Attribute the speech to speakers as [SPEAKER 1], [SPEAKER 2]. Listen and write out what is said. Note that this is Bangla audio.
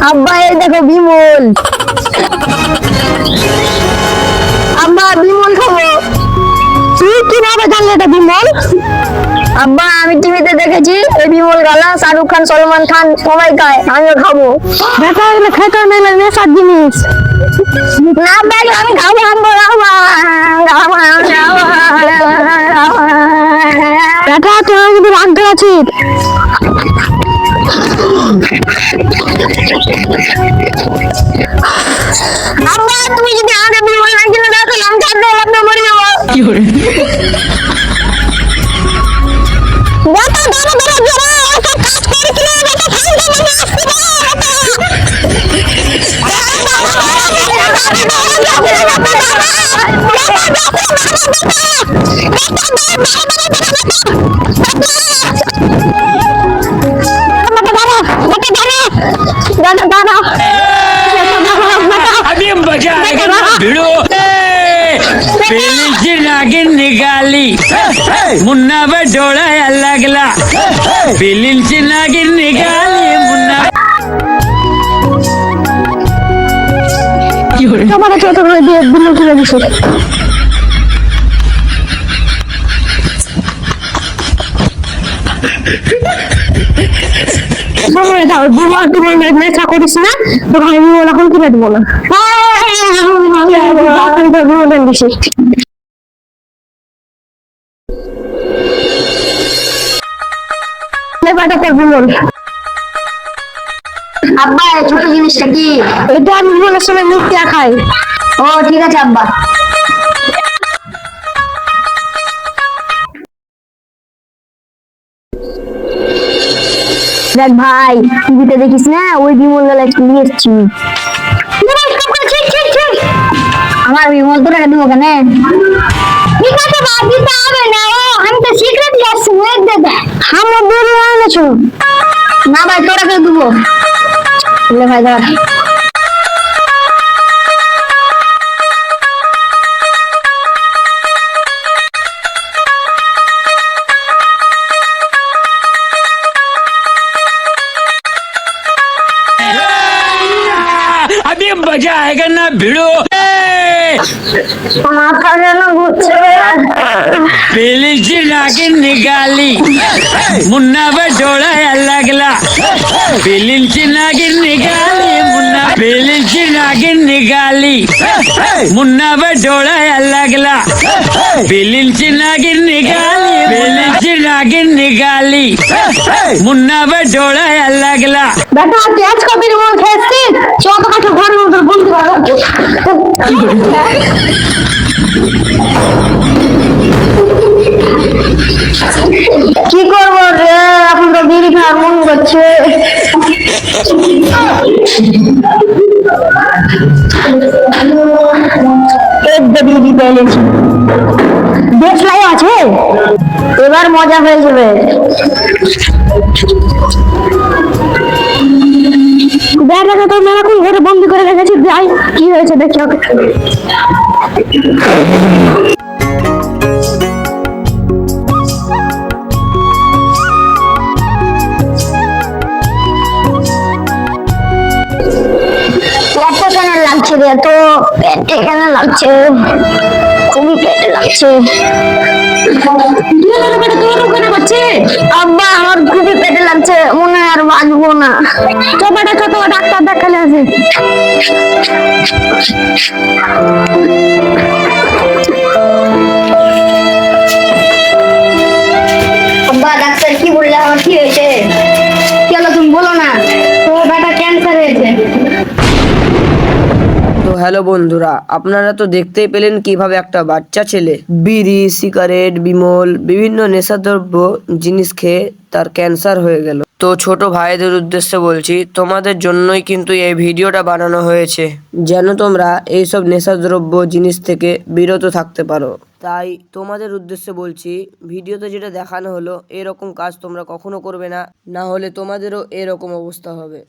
[SPEAKER 1] আব্বা এই দেখো বিমল। আব্বা বিমল খাবো। তুই কিভাবে জানলে এটা বিমল? আব্বা আমি টিভিতে দেখেছি এই বিমল গালা শাহরুখ খান সলমান খান সবাই খায়, আমিও খাবো। দেখা গেলে খেতে মেলে নেশার জিনিস না দেখলে আমি খাবো। বেটা তুই কিন্তু রাখতে আছিস। আব্বা তুমি যদি আগে বিমল না কিনে দাও তাহলে আমি ছাড়তে লাগবে মরে যাবো। কি করে বেটা ধরো ধরো জোরে একটা কাজ করে কিনে বেটা খাইতে মানে আসতে
[SPEAKER 2] नागिन निकाली मुन्ना पे डोळा लागला बिलींची नागिन निकाली मुन्ना
[SPEAKER 1] তোমার ছোট করে দিয়ে বিমল তুলে দিছে। নেশা করিস না তোকে আমি বিমল এখন কিনে দেবো না। বিমল দিছি বিমল। আব্বা ছোট জিনিসটা কি? এটা আমি বিমলের সময় মিষ্টি খাই। ও ঠিক আছে আব্বা। দেখ ভাই টিভিতে দেখিস না ওই বিমল গালা নিয়ে এসছি। আমার বিমল তো টাকা দেবো কেন? ঠিক আছে বাদ দিতে হবে না। ও আমি তো সিক্রেটলি আসছি ওয়েট দে দে। আমার দূর এনেছো না ভাই তোরা কে দেবো বলে ভাই দাঁড়া।
[SPEAKER 2] अभी मजा आएगा ना भिड़ो
[SPEAKER 1] माथा যেন ঘুরছে।
[SPEAKER 2] बिलींची नागिन निकाली मुन्ना पे डोळा लागला बिलींची नागिन निकाली मुन्ना बिलींची नागिन निकाली मुन्ना पे डोळा लागला बिलींची नागिन निकाली बिलींची नागिन निकाली मुन्ना पे डोळा लागला।
[SPEAKER 1] बेटा तेज का बिमल खेलती चौक काटो घर में उधर बंद करो। কি করব রে এখন তো বিড়ি খাওয়ার মন করছে। এক বিড়ি পেয়েছি বেশ লাই আছে এবার মজা হয়ে যাবে। ব্যাটাকে তো মেলাকুল ঘরে বন্দি করে রেখেছি। যাই কি হয়েছে দেখি ওকে। লাগছে রে তো পেটে কেন লাগছে? খুবই পেটে লাগছে। আব্বা আমার খুবই পেটে লাগছে মনে হয় আর বাঁচবো না। তো বেটা ছোট ডাক্তার দেখালে আছে। আব্বা ডাক্তার কি বললে আমার কি হয়েছে? কি হলো তুমি বলো না। তো বেটা ক্যান্সার হয়েছে।
[SPEAKER 3] তো হ্যালো বন্ধুরা, আপনারা তো দেখতেই পেলেন কিভাবে একটা বাচ্চা ছেলে বিড়ি সিগারেট বিমল বিভিন্ন নেশাদ্রব্য জিনিস খেয়ে তার ক্যান্সার হয়ে গেল। তো ছোট ভাইদের উদ্দেশ্যে বলছি, তোমাদের জন্যই কিন্তু এই ভিডিওটা বানানো হয়েছে, যেন তোমরা এইসব নেশাদ্রব্য জিনিস থেকে বিরত থাকতে পারো। তাই তোমাদের উদ্দেশ্যে বলছি, ভিডিওতে যেটা দেখানো হলো এরকম কাজ তোমরা কখনো করবে না, না হলে তোমাদেরও এরকম অবস্থা হবে।